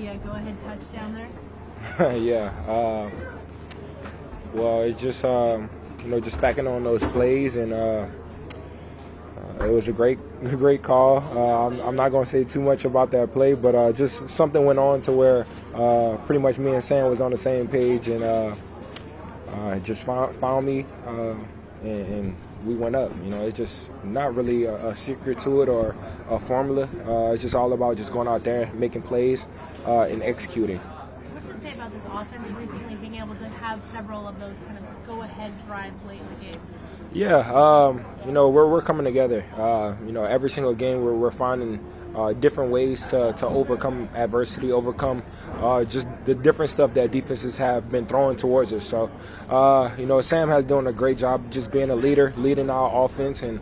the go-ahead touchdown there? Yeah. Well, it's just just stacking on those plays, and it was a great call. I'm not going to say too much about that play, but just something went on to where pretty much me and Sam was on the same page, and just found me, and we went up. It's just not really a secret to it or a formula. It's just all about just going out there, making plays, and executing. What's to say about this offense recently being able to have several of those kind of go-ahead drives late in the game? Yeah, we're coming together. Every single game we're finding different ways to overcome adversity, overcome just the different stuff that defenses have been throwing towards us. So, Sam has done a great job just being a leader, leading our offense, and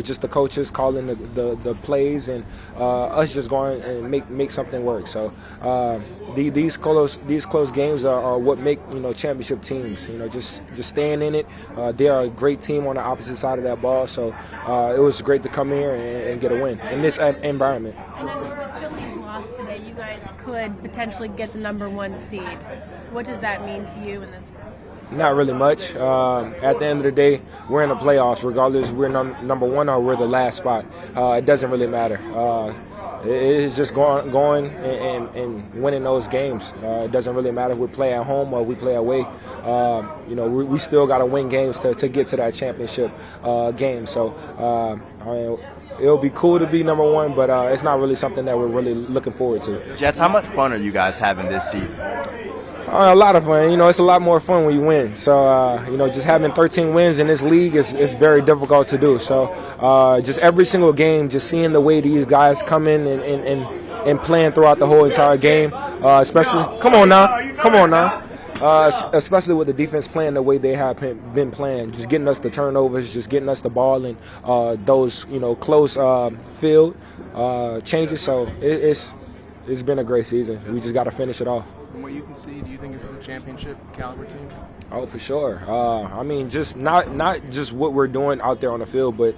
just the coaches calling the plays, and us just going and make something work. So these close games are what make championship teams. Just staying in it. They are a great team on the opposite side of that ball. So it was great to come here and get a win in this environment. And then with Philly's loss today, you guys could potentially get the #1 seed. What does that mean to you in this group? Not really much. At the end of the day, we're in the playoffs. Regardless, we're number one or we're the last spot. It doesn't really matter. It's just going and winning those games. It doesn't really matter if we play at home or we play away. We still got to win games to get to that championship game. So, it'll be cool to be #1, but it's not really something that we're really looking forward to. Jets, how much fun are you guys having this season? A lot of fun. It's a lot more fun when you win. So, just having 13 wins in this league is very difficult to do. So, just every single game, just seeing the way these guys come in and playing throughout the whole entire game, especially – come on now. Especially with the defense playing the way they have been playing, just getting us the turnovers, just getting us the ball, and those close field changes. So it's been a great season. We just got to finish it off. From what you can see, do you think this is a championship caliber team? Oh, for sure. Just not just what we're doing out there on the field, but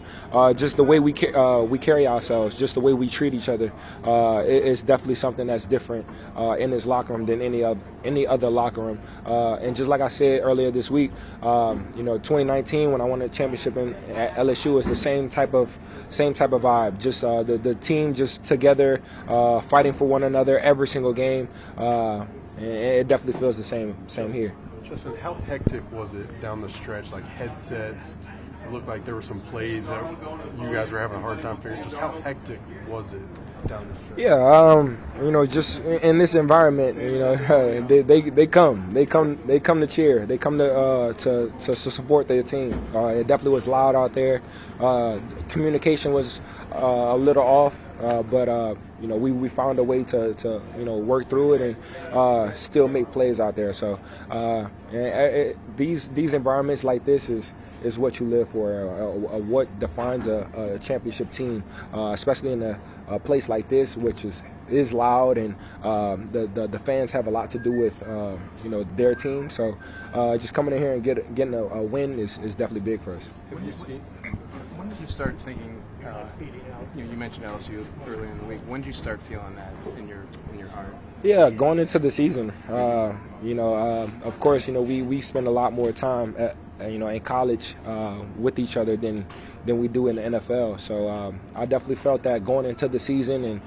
just the way we carry ourselves, just the way we treat each other. It's definitely something that's different in this locker room than any other locker room. And just like I said earlier this week, 2019 when I won the championship at LSU, it's the same type of vibe. Just the team just together, fighting for one another every single game. And it definitely feels the same here. Justin, how hectic was it down the stretch? Like headsets, it looked like there were some plays that you guys were having a hard time figuring. Just how hectic was it down the stretch? Yeah, just in this environment, they come to cheer, they come to support their team. It definitely was loud out there. Communication was a little off, but we found a way to work through it and still make plays out there. So these environments like this is what you live for, what defines a championship team, especially in a place like this, which is loud, and the fans have a lot to do with their team. So just coming in here and getting a win is definitely big for us. When did you start thinking? You mentioned LSU earlier in the week. When did you start feeling that in your heart? Yeah, going into the season, of course, we spend a lot more time in college with each other than we do in the NFL. So I definitely felt that going into the season, and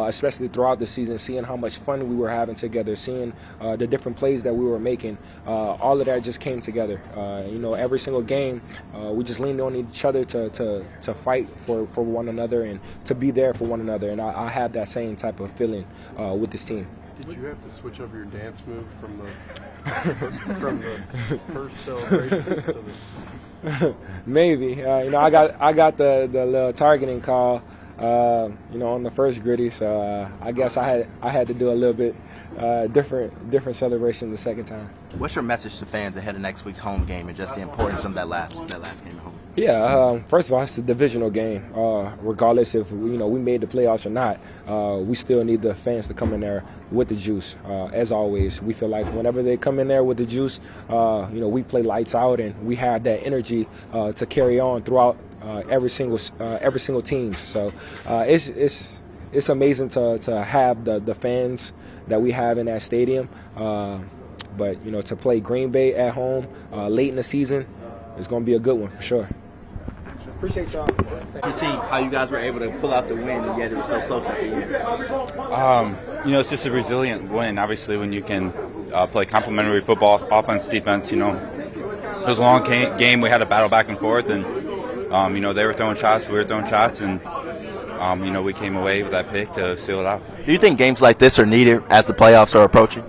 especially throughout the season, seeing how much fun we were having together, seeing the different plays that we were making, all of that just came together. Every single game, we just leaned on each other to fight for one another and to be there for one another. And I had that same type of feeling with this team. Did you have to switch up your dance move from the first celebration to the... Maybe. I got the little targeting call, on the first gritty. So I guess I had to do a little bit different celebration the second time. What's your message to fans ahead of next week's home game and just the importance of that last game at home? Yeah, first of all, it's a divisional game. Regardless if we made the playoffs or not, we still need the fans to come in there with the juice. As always, we feel like whenever they come in there with the juice, we play lights out, and we have that energy to carry on throughout every single team. So it's it's amazing to have the fans that we have in that stadium. But to play Green Bay at home late in the season is going to be a good one for sure. Appreciate y'all. Your team, how you guys were able to pull out the win, and yet it was so close at the end. It's just a resilient win. Obviously, when you can play complementary football, offense, defense, it was a long game. We had to battle back and forth, and they were throwing shots, we were throwing shots, and we came away with that pick to seal it off. Do you think games like this are needed as the playoffs are approaching?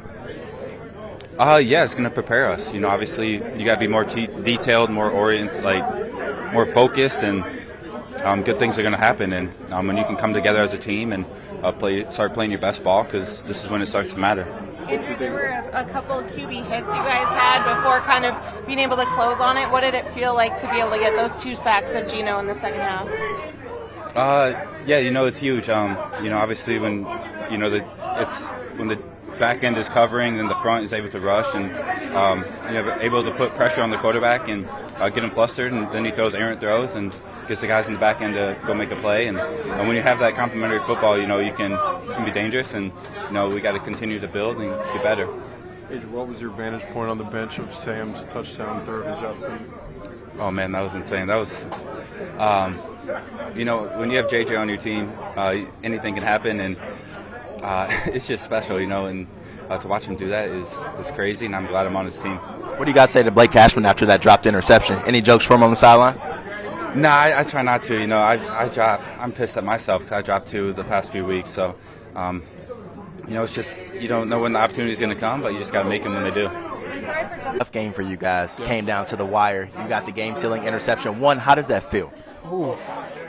Yeah, it's going to prepare us. Obviously, you got to be more detailed, more oriented, more focused, and good things are going to happen. And when you can come together as a team and start playing your best ball, because this is when it starts to matter. Andrew, there were a couple of QB hits you guys had before kind of being able to close on it. What did it feel like to be able to get those 2 sacks of Gino in the second half? Yeah, it's huge. Obviously when when the back end is covering, then the front is able to rush and able to put pressure on the quarterback and get him flustered, and then he throws errant throws and gets the guys in the back end to go make a play. And when you have that complementary football, you can be dangerous, and we got to continue to build and get better. What was your vantage point on the bench of Sam's touchdown throw to Justin? Oh man, that was insane. That was, when you have JJ on your team, anything can happen, and it's just special, and to watch him do that is crazy, and I'm glad I'm on his team. What do you guys say to Blake Cashman after that dropped interception? Any jokes from him on the sideline? Nah, I try not to. I'm pissed at myself because I dropped 2 the past few weeks. So, it's just you don't know when the opportunity is going to come, but you just got to make them when they do. Tough game for you guys. Came down to the wire. You got the game-sealing interception. How does that feel? Oof.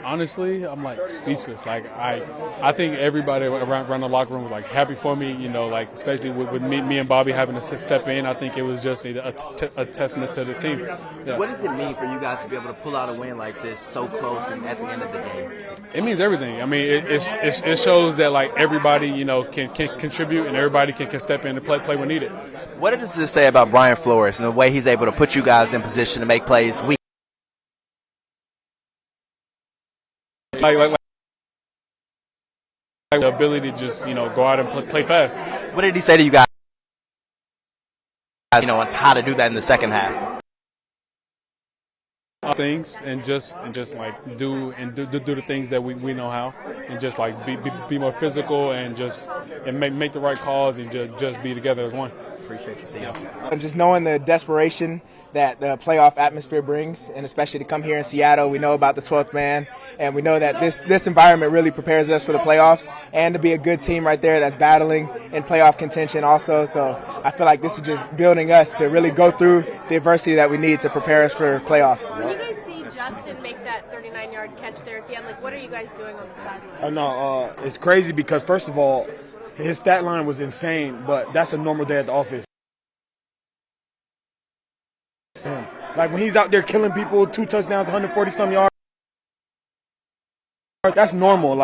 Honestly, I'm speechless. I think everybody around the locker room was happy for me. Especially with me and Bobby having to step in. I think it was just a testament to the team. Yeah. What does it mean for you guys to be able to pull out a win like this so close and at the end of the game? It means everything. I mean, it shows that everybody can contribute and everybody can step in and play when needed. What does this say about Brian Flores and the way he's able to put you guys in position to make plays? The ability to just go out and play fast. What did he say to you guys? On how to do that in the second half. Things and just do the things that we know how, and just be more physical and make the right calls and just be together as one. Appreciate you, Theo. And just knowing the desperation that the playoff atmosphere brings, and especially to come here in Seattle, we know about the 12th man, and we know that this environment really prepares us for the playoffs, and to be a good team right there that's battling in playoff contention also. So I feel like this is just building us to really go through the adversity that we need to prepare us for playoffs. When you guys see Justin make that 39-yard catch there at the end, what are you guys doing on the sideline? It's crazy because, first of all, his stat line was insane, but that's a normal day at the office. When he's out there killing people, 2 touchdowns, 140-some yards, that's normal.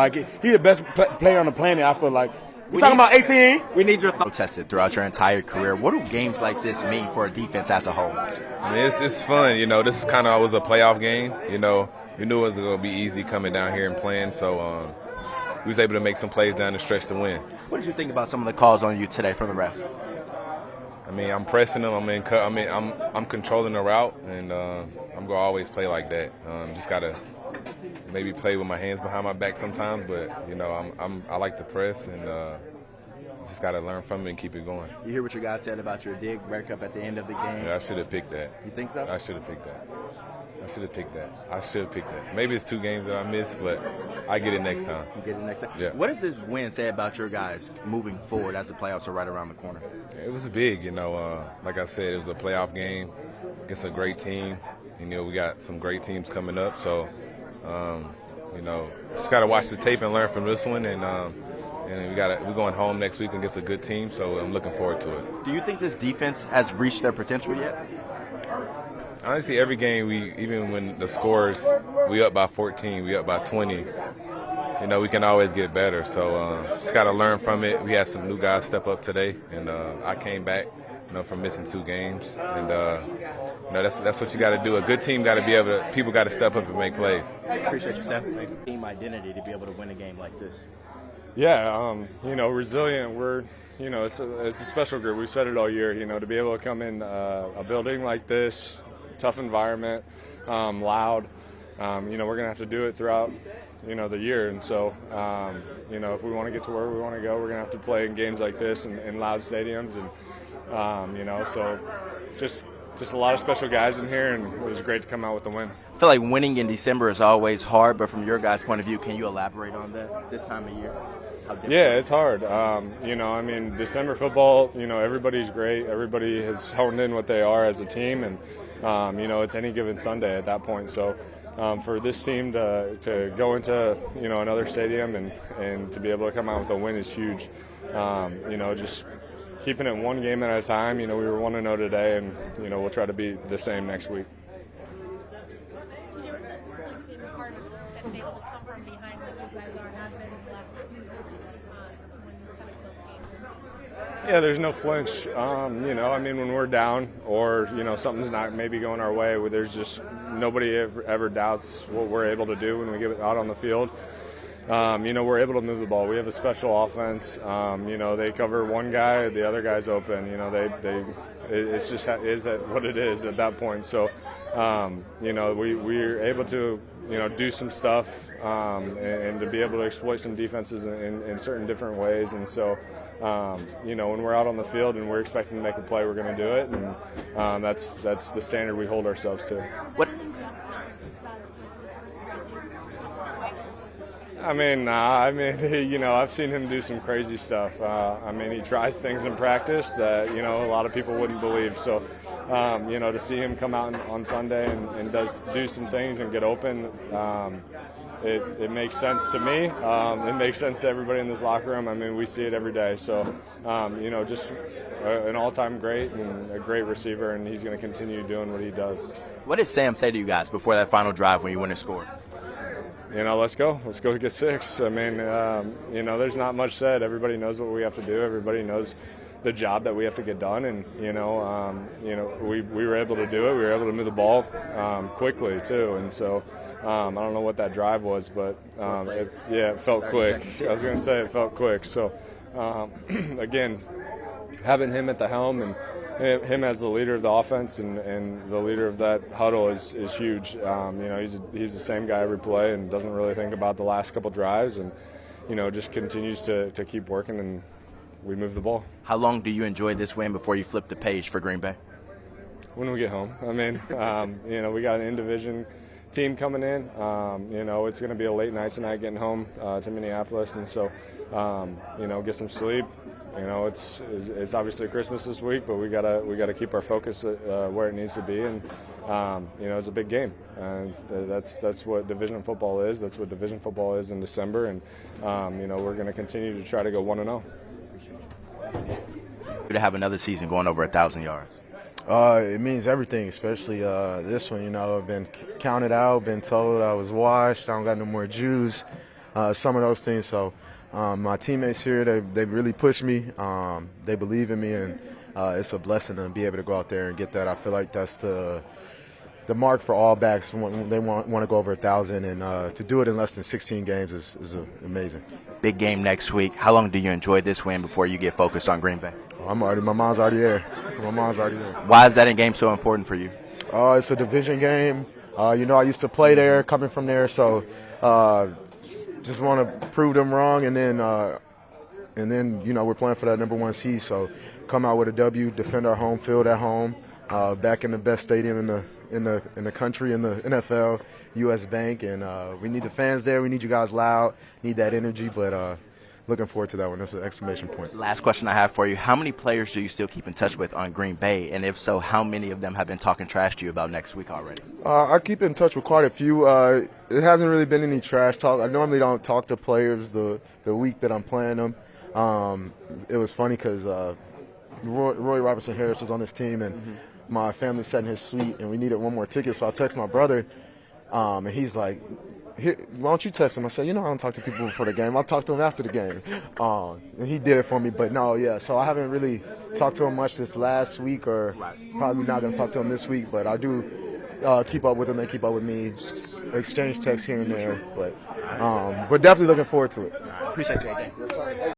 He's the best player on the planet, I feel like. We're talking about 18. We need your tested throughout your entire career. What do games like this mean for a defense as a whole? I mean, it's fun. This is kind of always a playoff game. We knew it was going to be easy coming down here and playing, so we was able to make some plays down the stretch to win. What did you think about some of the calls on you today from the refs? I mean, I'm pressing them. I'm controlling the route, and I'm gonna always play like that. Just gotta maybe play with my hands behind my back sometimes, but I like to press, and just gotta learn from it and keep it going. You hear what your guys said about your dig breakup at the end of the game? Yeah, I should have picked that. You think so? I should have picked that. Maybe it's 2 games that I missed, but I get it next time. You get it next time? Yeah. What does this win say about your guys moving forward as the playoffs are right around the corner? It was big, like I said, it was a playoff game against a great team. We got some great teams coming up, so, just got to watch the tape and learn from this one, and we're going home next week against a good team, so I'm looking forward to it. Do you think this defense has reached their potential yet? Honestly, every game, even when the scores, we up by 14, we up by 20, we can always get better. So just got to learn from it. We had some new guys step up today, and I came back, from missing 2 games. And, that's what you got to do. A good team got to be able to – people got to step up and make plays. Appreciate you, Steph. Team identity to be able to win a game like this. Yeah, resilient. We're, it's a special group. We've said it all year, to be able to come in a building like this, tough environment, loud, we're going to have to do it throughout, the year. And so, if we want to get to where we want to go, we're going to have to play in games like this in loud stadiums. And, so just a lot of special guys in here, and it was great to come out with the win. I feel like winning in December is always hard, but from your guys' point of view, can you elaborate on that this time of year? Yeah, it's hard. December football, everybody's great. Everybody has honed in what they are as a team, and, it's any given Sunday at that point. So for this team to go into, another stadium and to be able to come out with a win is huge. Just keeping it one game at a time. We were 1-0 today, and, we'll try to be the same next week. Yeah, there's no flinch. When we're down or, something's not maybe going our way, there's just nobody ever doubts what we're able to do when we get out on the field. We're able to move the ball. We have a special offense. They cover one guy, the other guy's open. It's just is what it is at that point. So, we're able to, do some stuff and to be able to exploit some defenses in certain different ways. And so, when we're out on the field and we're expecting to make a play, we're going to do it. And that's the standard we hold ourselves to. I've seen him do some crazy stuff. He tries things in practice that, a lot of people wouldn't believe. So, to see him come out on Sunday and do some things and get open, it makes sense to me. It makes sense to everybody in this locker room. We see it every day. So, just an all-time great and a great receiver, and he's going to continue doing what he does. What did Sam say to you guys before that final drive when you went and scored? Let's go. Let's go get 6. There's not much said. Everybody knows what we have to do. Everybody knows the job that we have to get done. And, we were able to do it. We were able to move the ball quickly, too. And so I don't know what that drive was, but, it felt quick. I was going to say it felt quick. So, again, having him at the helm and him as the leader of the offense and the leader of that huddle is huge. He's the same guy every play and doesn't really think about the last couple drives and, just continues to keep working, and we move the ball. How long do you enjoy this win before you flip the page for Green Bay? When we get home. We got an in-division team coming in. It's going to be a late night tonight getting home to Minneapolis, and so, get some sleep. It's obviously Christmas this week, but we gotta keep our focus where it needs to be, and it's a big game, and that's what division football is. That's what division football is in December, and we're going to continue to try to go 1-0. To have another season going over 1,000 yards. It means everything, especially this one. I've been counted out, been told I was washed, I don't got no more juice, some of those things. So. My teammates here, they really push me. They believe in me, and it's a blessing to be able to go out there and get that. I feel like that's the mark for all backs when they want to go over 1,000, and to do it in less than 16 games is amazing. Big game next week. How long do you enjoy this win before you get focused on Green Bay? My mom's already there. Why is that game so important for you? It's a division game. I used to play there, coming from there, so. Just want to prove them wrong, and then we're playing for that number 1 seed. So come out with a W, defend our home field at home, back in the best stadium in the country, in the NFL, U.S. Bank, and we need the fans there. We need you guys loud, need that energy, but looking forward to that one. That's an exclamation point. Last question I have for you: how many players do you still keep in touch with on Green Bay, and if so, how many of them have been talking trash to you about next week already? I keep in touch with quite a few. It hasn't really been any trash talk. I normally don't talk to players the week that I'm playing them. It was funny because Roy Robertson Harris was on this team, and my family sat in his suite, and we needed one more ticket. So I text my brother, and he's like, "Why don't you text him?" I said, I don't talk to people before the game. I'll talk to him after the game. And he did it for me. But no, yeah. So I haven't really talked to him much this last week, or probably not going to talk to him this week. But I do keep up with them. They keep up with me. Exchange texts here and there. But we're definitely looking forward to it. Appreciate you, AJ.